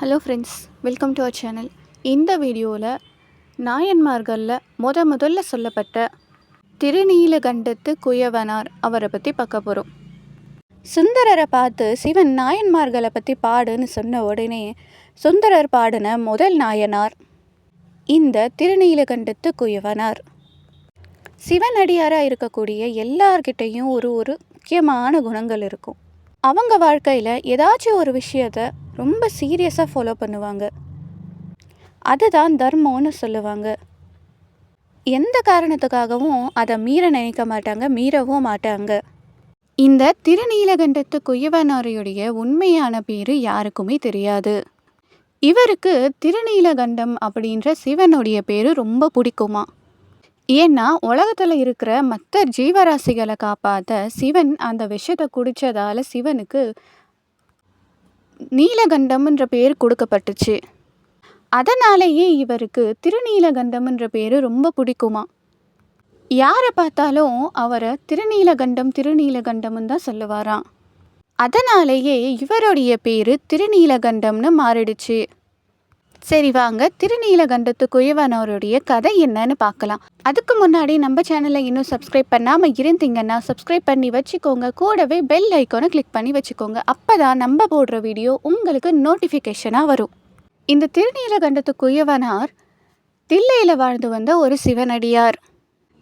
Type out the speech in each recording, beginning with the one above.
Hello friends, welcome to our channel. இந்த வீடியோவில் நாயன்மார்களில் முதல்ல சொல்லப்பட்ட திருநீலகண்டத்து குயவனார் அவரை பற்றி பார்க்க போகிறோம். சுந்தரரை பார்த்து சிவன் நாயன்மார்களை பற்றி பாடுன்னு சொன்ன உடனே சுந்தரர் பாடின முதல் நாயனார் இந்த திருநீலகண்டத்து குயவனார். சிவனடியாராக இருக்கக்கூடிய எல்லார்கிட்டையும் ஒரு முக்கியமான குணங்கள் இருக்கும். அவங்க வாழ்க்கையில் ஏதாச்சும் ஒரு விஷயத்தை ரொம்ப சீரியஸாக ஃபாலோ பண்ணுவாங்க. அதுதான் தர்மம்னு சொல்லுவாங்க. எந்த காரணத்துக்காகவும் அதை மீற நினைக்க மாட்டாங்க, மீறவும் மாட்டாங்க. இந்த திருநீலகண்டத்து குயவனாரையுடைய உண்மையான பேர் யாருக்குமே தெரியாது. இவருக்கு திருநீலகண்டம் அப்படின்ற சிவனுடைய பேர் ரொம்ப பிடிக்குமா. ஏன்னா உலகத்தில் இருக்கிற மற்ற ஜீவராசிகளை காப்பாற்ற சிவன் அந்த விஷத்தை குடித்ததால் சிவனுக்கு நீலகண்டம்ன்ற பேர் கொடுக்கப்பட்டுச்சு. அதனாலேயே இவருக்கு திருநீலகண்டம்ன்ற பேர் ரொம்ப பிடிக்குமா. யாரை பார்த்தாலும் அவரை திருநீலகண்டம்னு தான் சொல்லுவாராம். அதனாலேயே இவருடைய பேர் திருநீலகண்டம்னு மாறிடுச்சு. சரி வாங்க, திருநீலகண்டத்து குயவனாருடைய கதை என்னன்னு பார்க்கலாம். அதுக்கு முன்னாடி நம்ம சேனலை இன்னும் சப்ஸ்கிரைப் பண்ணாமல் இருந்தீங்கன்னா சப்ஸ்கிரைப் பண்ணி வச்சுக்கோங்க. கூடவே பெல் ஐக்கானை கிளிக் பண்ணி வச்சுக்கோங்க. அப்போ தான் நம்ம போடுற வீடியோ உங்களுக்கு நோட்டிஃபிகேஷனாக வரும். இந்த திருநீலகண்டத்து குயவனார் தில்லையில் வாழ்ந்து வந்த ஒரு சிவனடியார்.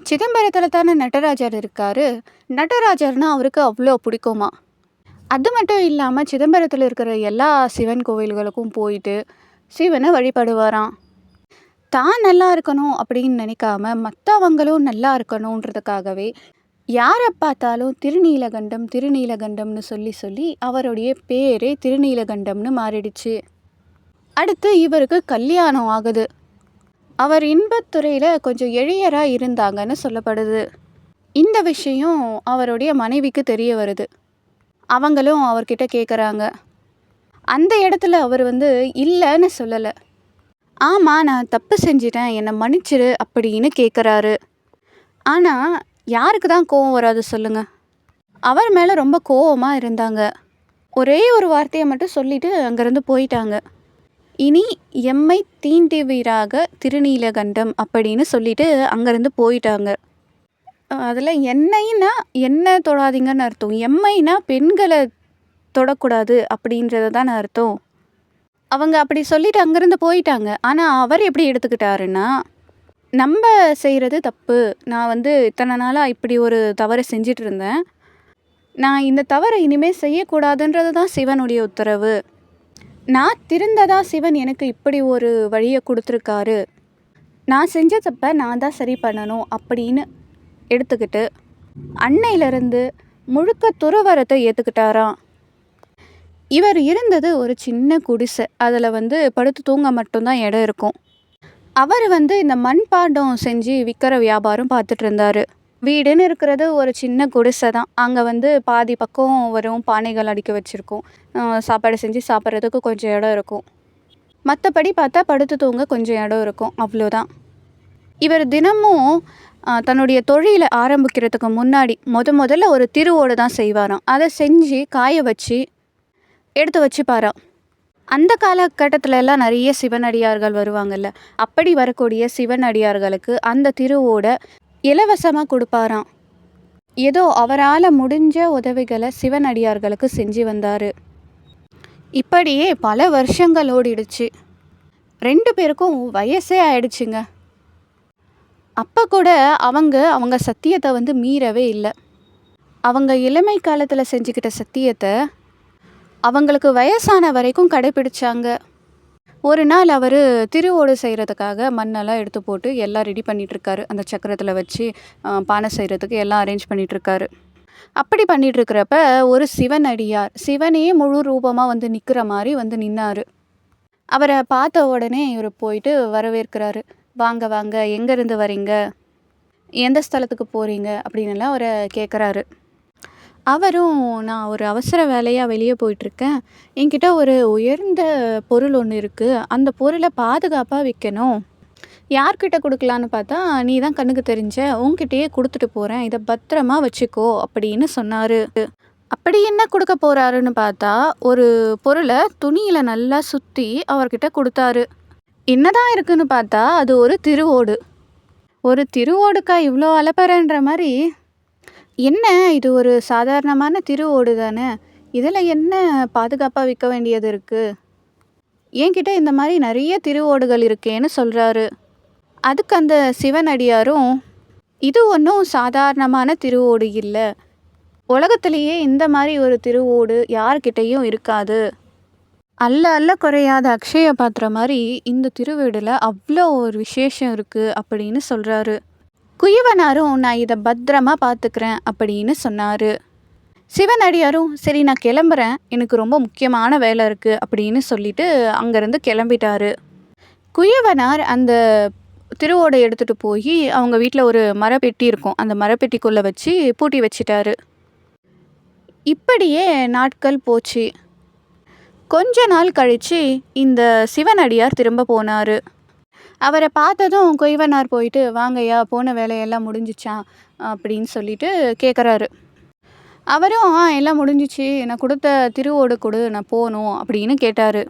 சிதம்பரத்தில் தானே நடராஜர் இருக்கார். நடராஜர்னா அவருக்கு அவ்வளோ பிடிக்குமா. அது மட்டும் இல்லாமல் சிதம்பரத்தில் இருக்கிற எல்லா சிவன் கோவில்களுக்கும் போயிட்டு சிவனை வழிபடுவாராம். தான் நல்லா இருக்கணும் அப்படின்னு நினைக்காம மற்றவங்களும் நல்லா இருக்கணுன்றதுக்காகவே யாரை பார்த்தாலும் திருநீலகண்டம்னு சொல்லி அவருடைய பேரே திருநீலகண்டம்னு மாறிடுச்சு. அடுத்து இவருக்கு கல்யாணம் ஆகுது. அவர் இன்பத்துறையில் கொஞ்சம் எளியராக இருந்தாங்கன்னு சொல்லப்படுது. இந்த விஷயம் அவருடைய மனைவிக்கு தெரிய வருது. அவங்களும் அவர்கிட்ட கேட்குறாங்க. அந்த இடத்துல அவர் இல்லைன்னு சொல்லலை. ஆமாம், நான் தப்பு செஞ்சிட்டேன், என்னை மன்னிச்சிரு அப்படின்னு கேட்குறாரு. ஆனால் யாருக்கு தான் கோவம் வராது சொல்லுங்கள். அவர் மேலே ரொம்ப கோவமாக இருந்தாங்க. ஒரே ஒரு வார்த்தையை மட்டும் சொல்லிவிட்டு அங்கேருந்து போயிட்டாங்க. இனி எம்மை தீண்டுவீராக திருநீலகண்டம் அப்படின்னு சொல்லிட்டு அங்கேருந்து போயிட்டாங்க. அதில் என்னைன்னா என்ன தொடாதீங்கன்னு அர்த்தம். எம்மைனா பெண்களை தொடக்கூடாது அப்படின்றது தான் அர்த்தம். அவங்க அப்படி சொல்லிட்டு அங்கேருந்து போயிட்டாங்க. ஆனால் அவர் எப்படி எடுத்துக்கிட்டாருன்னா, நம்ம செய்கிறது தப்பு, நான் இத்தனை நாளாக இப்படி ஒரு தவறை செஞ்சிட்டு இருந்தேன், நான் இந்த தவறை இனிமேல் செய்யக்கூடாதுன்றது தான் சிவனுடைய உத்தரவு, நான் திருந்ததா சிவன் எனக்கு இப்படி ஒரு வழியை கொடுத்துருக்காரு, நான் செஞ்ச தப்பை நான் தான் சரி பண்ணணும் அப்படின்னு எடுத்துக்கிட்டு அன்னையிலேருந்து முழுக்க துறவரத்தை ஏற்றுக்கிட்டாராம். இவர் இருந்தது ஒரு சின்ன குடிசை. அதில் படுத்து தூங்க மட்டும்தான் இடம் இருக்கும். அவர் இந்த மண்பாண்டம் செஞ்சு விற்கிற வியாபாரம் பார்த்துட்டு இருந்தார். வீடுன்னு இருக்கிறது ஒரு சின்ன குடிசை தான். அங்கே பாதி பக்கம் வரும் பானைகள் அடுக்கி வச்சுருக்கோம். சாப்பாடு செஞ்சு சாப்பிட்றதுக்கு கொஞ்சம் இடம் இருக்கும். மற்றபடி பார்த்தா படுத்து தூங்க கொஞ்சம் இடம் இருக்கும், அவ்வளோதான். இவர் தினமும் தன்னுடைய தொழிலை ஆரம்பிக்கிறதுக்கு முன்னாடி முதல்ல ஒரு திருவோடு தான் செய்வாராம். அதை செஞ்சு காய வச்சு எடுத்து வச்சுப்பாராம். அந்த காலகட்டத்தில் எல்லாம் நிறைய சிவனடியார்கள் வருவாங்கல்ல, அப்படி வரக்கூடிய சிவனடியார்களுக்கு அந்த திருவோட இலவசமாக கொடுப்பாராம். ஏதோ அவரால் முடிஞ்ச உதவிகளை சிவனடியார்களுக்கு செஞ்சு வந்தார். இப்படியே பல வருஷங்கள் ஓடிடுச்சு. 2 பேருக்கும் வயசே ஆயிடுச்சுங்க. அப்போ கூட அவங்க சத்தியத்தை மீறவே இல்லை. அவங்க இளமை காலத்தில் செஞ்சுக்கிட்ட சத்தியத்தை அவங்களுக்கு வயசான வரைக்கும் கடைப்பிடிச்சாங்க. ஒரு நாள் அவர் திருவோடு செய்கிறதுக்காக மண்ணெல்லாம் எடுத்து போட்டு எல்லாம் ரெடி பண்ணிகிட்ருக்காரு. அந்த சக்கரத்தில் வச்சு பானை செய்கிறதுக்கு எல்லாம் அரேஞ்ச் பண்ணிகிட்ருக்காரு. அப்படி பண்ணிகிட்ருக்கிறப்ப ஒரு சிவனடியார் சிவனே முழு ரூபமாக நிற்கிற மாதிரி நின்னார். அவரை பார்த்த உடனே இவர் போயிட்டு வரவேற்கிறாரு. வாங்க வாங்க, எங்கேருந்து வரீங்க, எந்த ஸ்தலத்துக்கு போகிறீங்க அப்படின்னுலாம் அவரை கேட்குறாரு. அவரும், நான் ஒரு அவசர வேலையாக வெளியே போயிட்டுருக்கேன், என்கிட்ட ஒரு உயர்ந்த பொருள் ஒன்று இருக்குது, அந்த பொருளை பாதுகாப்பாக விற்கணும், யார்கிட்ட கொடுக்கலான்னு பார்த்தா நீ தான் கண்ணுக்கு தெரிஞ்ச, உன்கிட்டயே கொடுத்துட்டு போகிறேன், இதை பத்திரமா வச்சுக்கோ அப்படின்னு சொன்னார். அப்படி என்ன கொடுக்க போறாருன்னு பார்த்தா, ஒரு பொருள துணியில நல்லா சுத்தி அவர்கிட்ட குடுத்தாரு. என்னதான் இருக்குன்னு பார்த்தா, அது ஒரு திருவோடு. ஒரு திருவோடுக்கா இவ்ளோ அலப்பறன்ற மாரி, என்ன இது ஒரு சாதாரணமான திருவோடு தானே! இதில என்ன பாதுகாப்பா விக்க வேண்டியது இருக்கு? என்கிட்ட இந்த மாரி நெறைய திருவோடுகள் இருக்கேன்னு சொல்றாரு. அதுக்கு அந்த சிவனடியாரும், இது ஒண்ணும் சாதாரணமான திருவோடு இல்ல. உலகத்திலேயே இந்த மாரி ஒரு திருவோடு யார்கிட்டயும் இருக்காது. அல்ல அல்ல குறையாத அக்ஷய பாத்திரம் மாரி இந்த திருவீடுல அவ்ளோ ஒரு விசேஷம் இருக்கு அப்படின்னு சொல்றாரு. குயவனாரும் நான் இத பத்திரமா பார்த்துக்கிறேன் அப்படின்னு சொன்னாரு. சிவனடியாரும் சரி நான் கிளம்புறேன். எனக்கு ரொம்ப முக்கியமான வேலை இருக்கு அப்படின்னு சொல்லிட்டு அங்கேருந்து கிளம்பிட்டாரு. குயவனார் அந்த திருவோடை எடுத்துட்டு போய் அவங்க வீட்டில் ஒரு மரப்பெட்டி இருக்கும். அந்த மரப்பெட்டிக்குள்ளே வச்சு பூட்டி வச்சிட்டாரு. இப்படியே நாட்கள் போச்சு. கொஞ்ச நாள் கழிச்சு இந்த சிவனடியார் திரும்ப போனாரு. அவரை பார்த்ததும் குயவனார் போயிட்டு வாங்கய்யா போன வேலையெல்லாம் முடிஞ்சிச்சா அப்படின்னு சொல்லிட்டு கேட்குறாரு. அவரும் எல்லாம் முடிஞ்சிச்சு, நான் கொடுத்த திருவோடு கொடு, நான் போகணும் அப்படின்னு கேட்டார்.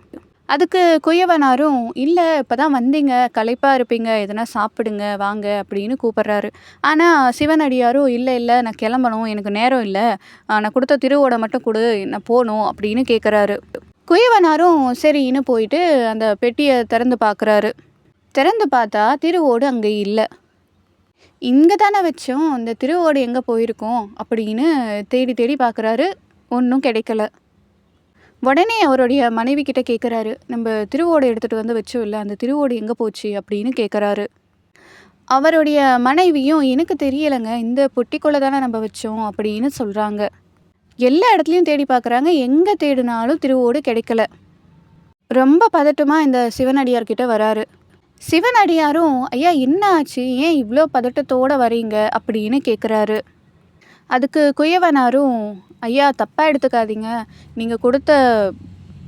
அதுக்கு குயவனாரும் இல்லை இப்போ தான் வந்தீங்க, களைப்பாக இருப்பீங்க, எதனா சாப்பிடுங்க வாங்க அப்படின்னு கூப்பிட்றாரு. ஆனால் சிவனடியாரும் இல்லை இல்லை நான் கிளம்பணும், எனக்கு நேரம் இல்லை, நான் கொடுத்த திருவோடை மட்டும் கொடு, நான் போகணும் அப்படின்னு கேட்குறாரு. குயவனாரும் சரின்னு போயிட்டு அந்த பெட்டியை திறந்து பார்க்குறாரு. திறந்து பார்த்தா திருவோடு அங்கே இல்லை. இங்கே தானே வச்சோம், இந்த திருவோடு எங்கே போயிருக்கோம் அப்படின்னு தேடி தேடி பார்க்குறாரு. ஒன்றும் கிடைக்கல. உடனே அவருடைய மனைவி கிட்ட கேட்குறாரு, நம்ம திருவோடு எடுத்துகிட்டு வந்து வச்சோம் இல்லை, அந்த திருவோடு எங்கே போச்சு அப்படின்னு கேட்குறாரு. அவருடைய மனைவியும் எனக்கு தெரியலைங்க, இந்த பொட்டிக்குள்ளே தானே நம்ம வச்சோம் அப்படின்னு சொல்கிறாங்க. எல்லா இடத்துலையும் தேடி பார்க்குறாங்க, எங்கே தேடினாலும் திருவோடு கிடைக்கல. ரொம்ப பதட்டமாக இந்த சிவனடியார்கிட்ட வராரு. சிவனடியாரும் ஐயா என்ன ஆச்சு, ஏன் இவ்வளோ பதட்டத்தோடு வரீங்க அப்படின்னு கேட்குறாரு. அதுக்கு குயவனாரும் ஐயா தப்பாக எடுத்துக்காதீங்க, நீங்கள் கொடுத்த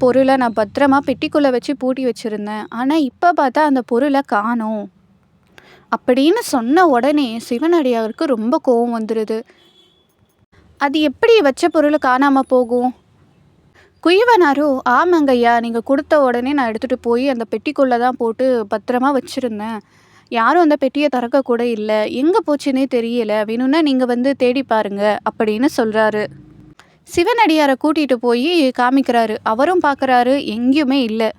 பொருளை நான் பத்திரமா பெட்டிக்குள்ளே வச்சு பூட்டி வச்சுருந்தேன், ஆனால் இப்போ பார்த்தா அந்த பொருளை காணோம் அப்படின்னு சொன்ன உடனே சிவனடியாருக்கு ரொம்ப கோபம் வந்துடுது. அது எப்படி வச்ச பொருள் காணாமல் போகும்? குயவனாரோ ஆமாங்க ஐயா, நீங்கள் கொடுத்த உடனே நான் எடுத்துகிட்டு போய் அந்த பெட்டிக்குள்ளே தான் போட்டு பத்திரமா வச்சுருந்தேன், யாரும் அந்த பெட்டியை திறக்கக்கூட இல்லை, எங்கே போச்சுன்னே தெரியல, வேணும்னா நீங்கள் வந்து தேடி பாருங்க அப்படின்னு சொல்கிறாரு. சிவனடியாரை கூட்டிகிட்டு போய் காமிக்கிறாரு. அவரும் பார்க்குறாரு, எங்கேயுமே இல்லை.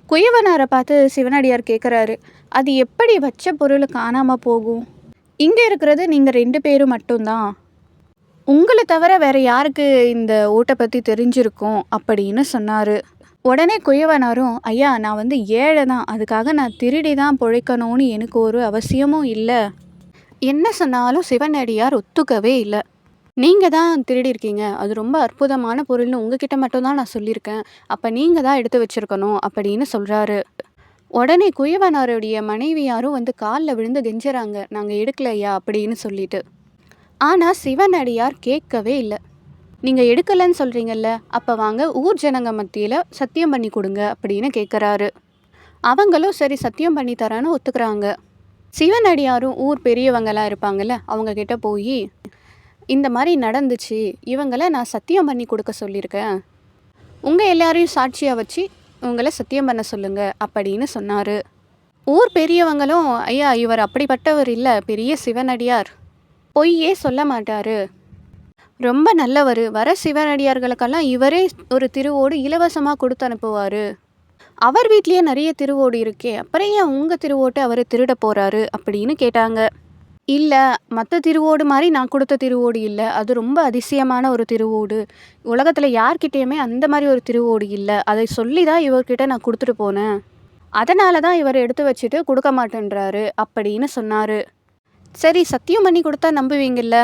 குயவனாரை பார்த்து சிவனடியார் கேட்குறாரு, அது எப்படி வச்ச பொருள் காணாமல் போகும்? இங்கே இருக்கிறது நீங்கள் 2 பேரும் மட்டும்தான், உங்களை தவிர வேறு யாருக்கு இந்த ஓட்டை பற்றி தெரிஞ்சிருக்கும் அப்படின்னு சொன்னார். உடனே குயவனாரும் ஐயா நான் வந்து ஏழை தான், அதுக்காக நான் திருடி தான் பிழைக்கணும்னு எனக்கு ஒரு அவசியமும் இல்லை. என்ன சொன்னாலும் சிவனடியார் ஒத்துக்கவே இல்லை. நீங்கள் தான் திருடி இருக்கீங்க, அது ரொம்ப அற்புதமான பொருள்னு உங்ககிட்ட மட்டும்தான் நான் சொல்லியிருக்கேன், அப்போ நீங்கள் தான் எடுத்து வச்சுருக்கணும் அப்படின்னு சொல்கிறாரு. உடனே குயவனாருடைய மனைவியாரும் வந்து காலில் விழுந்து கெஞ்சுறாங்க, நாங்கள் எடுக்கலையா அப்படின்னு சொல்லிட்டு. ஆனால் சிவனடியார் கேட்கவே இல்லை. நீங்கள் எடுக்கலைன்னு சொல்கிறீங்கல்ல, அப்போ வாங்க ஊர் ஜனங்க மத்தியில் சத்தியம் பண்ணி கொடுங்க அப்படின்னு கேட்குறாரு. அவங்களும் சரி சத்தியம் பண்ணி தரேன்னு ஒத்துக்கிறாங்க. சிவனடியாரும் ஊர் பெரியவங்களாம் இருப்பாங்கள்ல, அவங்கக்கிட்ட போய் இந்த மாதிரி நடந்துச்சு, இவங்களை நான் சத்தியம் பண்ணி கொடுக்க சொல்லியிருக்கேன், உங்கள் எல்லாரையும் சாட்சியாக வச்சு உங்களை சத்தியம் பண்ண சொல்லுங்க அப்படின்னு சொன்னார். ஊர் பெரியவங்களும் ஐயா இவர் அப்படிப்பட்டவர் இல்லை, பெரிய சிவனடியார், பொய்யே சொல்ல மாட்டார், ரொம்ப நல்லவர், வர சிவனடியார்களுக்கெல்லாம் இவரே ஒரு திருவோடு இலவசமாக கொடுத்து அனுப்புவார், அவர் வீட்லேயே நிறைய திருவோடு இருக்கே, அப்புறம் ஏன் உங்கள் திருவோட்டை அவர் திருட போகிறாரு அப்படின்னு கேட்டாங்க. இல்லை மற்ற திருவோடு மாதிரி நான் கொடுத்த திருவோடு இல்லை, அது ரொம்ப அதிசயமான ஒரு திருவோடு, உலகத்தில் யார்கிட்டேயுமே அந்த மாதிரி ஒரு திருவோடு இல்லை, அதை சொல்லி தான் இவர்கிட்ட நான் கொடுத்துட்டு போனேன், அதனால தான் இவர் எடுத்து வச்சுட்டு கொடுக்க மாட்டேன்றாரு அப்படின்னு சொன்னார். சரி சத்தியம் பண்ணி கொடுத்தா நம்புவீங்கல்ல,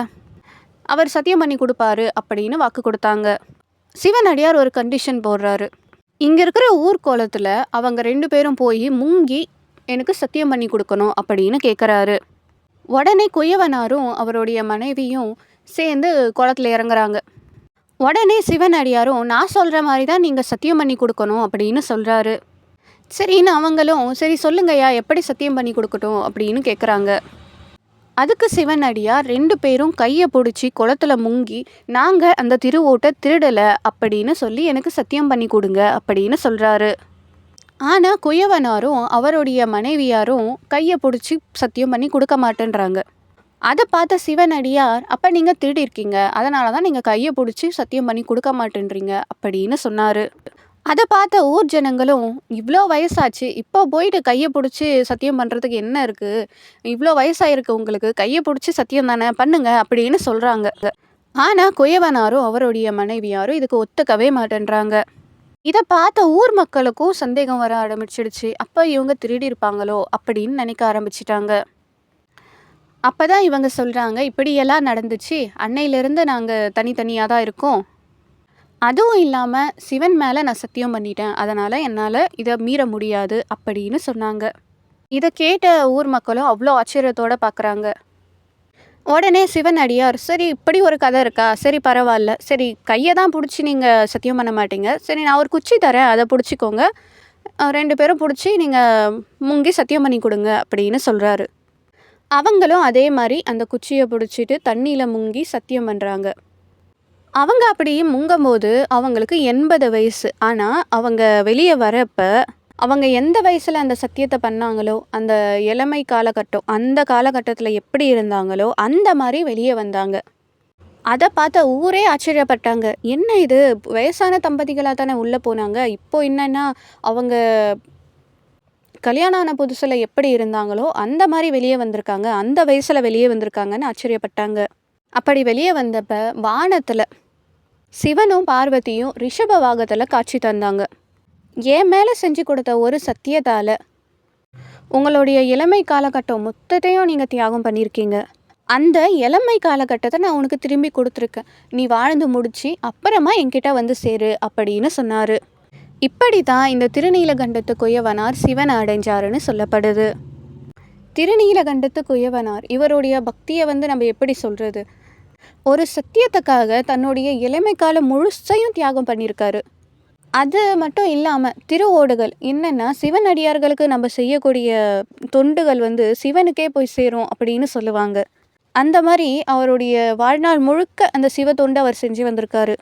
அவர் சத்தியம் பண்ணி கொடுப்பாரு அப்படின்னு வாக்கு கொடுத்தாங்க. சிவனடியார் ஒரு கண்டிஷன் போடுறாரு. இங்கே இருக்கிற ஊர்கோலத்தில் அவங்க 2 பேரும் போய் முங்கி எனக்கு சத்தியம் பண்ணி கொடுக்கணும் அப்படின்னு கேட்குறாரு. உடனே குயவனாரும் அவருடைய மனைவியும் சேர்ந்து குளத்துல இறங்குறாங்க. உடனே சிவனடியாரும் நான் சொல்கிற மாதிரி தான் நீங்கள் சத்தியம் பண்ணி கொடுக்கணும் அப்படின்னு சொல்கிறாரு. சரின்னு அவங்களும் சரி சொல்லுங்கய்யா எப்படி சத்தியம் பண்ணி கொடுக்கட்டும் அப்படின்னு கேட்குறாங்க. அதுக்கு சிவனடியார் 2 பேரும் கையை பிடிச்சி குளத்துல முங்கி, நாங்கள் அந்த திருவோட்டை திருடலை அப்படின்னு சொல்லி எனக்கு சத்தியம் பண்ணி கொடுங்க அப்படின்னு சொல்கிறாரு. ஆனால் குயவனாரும் அவருடைய மனைவியாரும் கையை பிடிச்சி சத்தியம் பண்ணி கொடுக்க மாட்டேன்றாங்க. அதை பார்த்த சிவனடியார், அப்போ நீங்கள் திருடிருக்கீங்க, அதனால தான் நீங்கள் கையை பிடிச்சி சத்தியம் பண்ணி கொடுக்க மாட்டேன்றீங்க அப்படின்னு சொன்னார். அதை பார்த்த ஊர் ஜனங்களும், இவ்வளோ வயசாச்சு, இப்போ போயிட்டு கையை பிடிச்சி சத்தியம் பண்ணுறதுக்கு என்ன இருக்குது, இவ்வளோ வயசாயிருக்கு உங்களுக்கு, கையை பிடிச்சி சத்தியம் தானே பண்ணுங்க அப்படின்னு சொல்கிறாங்க. ஆனால் குயவனாரும் அவருடைய மனைவியாரும் இதுக்கு ஒத்துக்கவே மாட்டேன்றாங்க. இதை பார்த்த ஊர் மக்களுக்கும் சந்தேகம் வர ஆரம்பிச்சிடுச்சு. அப்போ இவங்க திருடி இருப்பாங்களோ அப்படின்னு நினைக்க ஆரம்பிச்சிட்டாங்க. அப்போ தான் இவங்க சொல்கிறாங்க, இப்படியெல்லாம் நடந்துச்சு, அன்னையிலேருந்து நாங்கள் தனித்தனியாக தான் இருக்கோம், அதுவும் இல்லாமல் சிவன் மேலே நான் சத்தியம் பண்ணிட்டேன், அதனால் என்னால் இதை மீற முடியாது அப்படின்னு சொன்னாங்க. இதை கேட்ட ஊர் மக்களும் அவ்வளோ ஆச்சரியத்தோடு பார்க்குறாங்க. உடனே சிவன் அடியார், சரி இப்படி ஒரு கதை இருக்கா, சரி பரவாயில்ல, சரி கையை தான் பிடிச்சி நீங்கள் சத்தியம் பண்ண மாட்டீங்க, சரி நான் ஒரு குச்சி தரேன், அதை பிடிச்சிக்கோங்க, 2 பேரும் பிடிச்சி நீங்கள் முங்கி சத்தியம் பண்ணி கொடுங்க அப்படின்னு சொல்கிறாரு. அவங்களும் அதே மாதிரி அந்த குச்சியை பிடிச்சிட்டு தண்ணியில் முங்கி சத்தியம் பண்ணுறாங்க. அவங்க அப்படி முங்கும்போது அவங்களுக்கு 80 வயசு. ஆனால் அவங்க வெளியே வரப்போ அவங்க எந்த வயசில் அந்த சத்தியத்தை பண்ணாங்களோ, அந்த இளமை காலகட்டம், அந்த காலகட்டத்தில் எப்படி இருந்தாங்களோ அந்த மாதிரி வெளியே வந்தாங்க. அதை பார்த்த ஊரே ஆச்சரியப்பட்டாங்க. என்ன இது, வயசான தம்பதிகளாக தானே உள்ளே போனாங்க, இப்போ என்னென்னா அவங்க கல்யாணம் ஆன புதுசில் எப்படி இருந்தாங்களோ அந்த மாதிரி வெளியே வந்திருக்காங்க, அந்த வயசில் வெளியே வந்திருக்காங்கன்னு ஆச்சரியப்பட்டாங்க. அப்படி வெளியே வந்தப்போ வானத்தில் சிவனும் பார்வதியும் ரிஷப வாகத்தில் காட்சி தந்தாங்க. என் மேலே செஞ்சு கொடுத்த ஒரு சத்தியத்தால் உங்களுடைய இளமை காலகட்டம் மொத்தத்தையும் நீங்கள் தியாகம் பண்ணியிருக்கீங்க, அந்த இளமை காலகட்டத்தை நான் உனக்கு திரும்பி கொடுத்துருக்கேன், நீ வாழ்ந்து முடிச்சு அப்புறமா என்கிட்ட வந்து சேரு அப்படின்னு சொன்னார். இப்படி தான் இந்த திருநீலகண்டத்து குயவனார் சிவனை அடைஞ்சாருன்னு சொல்லப்படுது. திருநீலகண்டத்து குயவனார் இவருடைய பக்தியை நம்ம எப்படி சொல்கிறது, ஒரு சத்தியத்துக்காக தன்னுடைய இளமை காலம் முழுசையும் தியாகம் பண்ணியிருக்காரு. அது மட்டும் இல்லாமல் திருவோடுகள் என்னென்னா, சிவன் அடியார்களுக்கு நம்ம செய்யக்கூடிய தொண்டுகள் சிவனுக்கே போய் சேரும் அப்படின்னு சொல்லுவாங்க. அந்த மாதிரி அவருடைய வாழ்நாள் முழுக்க அந்த சிவ தொண்டு அவர் செஞ்சு வந்திருக்காரு.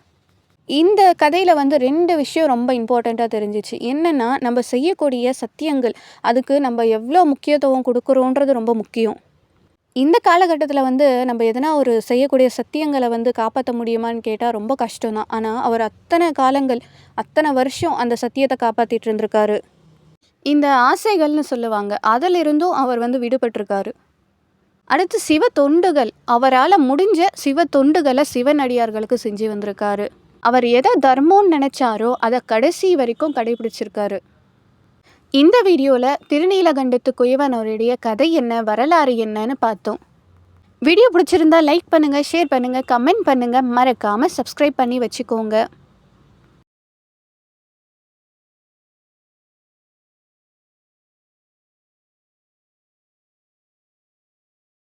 இந்த கதையில் 2 விஷயம் ரொம்ப இம்பார்ட்டண்ட்டாக தெரிஞ்சிச்சு. என்னென்னா, நம்ம செய்யக்கூடிய சத்தியங்கள் அதுக்கு நம்ம எவ்வளோ முக்கியத்துவம் கொடுக்குறோன்றது ரொம்ப முக்கியம். இந்த காலகட்டத்தில் நம்ம எதனா ஒரு செய்யக்கூடிய சத்தியங்களை காப்பாற்ற முடியுமான்னு கேட்டால் ரொம்ப கஷ்டம்தான். ஆனால் அவர் அத்தனை காலங்கள், அத்தனை வருஷம் அந்த சத்தியத்தை காப்பாற்றிட்டு இருந்திருக்காரு. இந்த ஆசைகள்னு சொல்லுவாங்க, அதிலிருந்தும் அவர் விடுபட்டிருக்காரு. அடுத்து சிவ தொண்டுகள், அவரால் முடிஞ்ச சிவ தொண்டுகளை சிவனடியார்களுக்கு செஞ்சு வந்திருக்காரு. அவர் எதை தர்மம்னு நினச்சாரோ அதை கடைசி வரைக்கும் கடைபிடிச்சிருக்காரு. இந்த வீடியோவில் திருநீலகண்டத்து குயவனுடைய கதை என்ன, வரலாறு என்னன்னு பார்த்தோம். வீடியோ பிடிச்சிருந்தா லைக் பண்ணுங்கள், ஷேர் பண்ணுங்கள், கமெண்ட் பண்ணுங்கள், மறக்காமல் சப்ஸ்கிரைப் பண்ணி வச்சுக்கோங்க.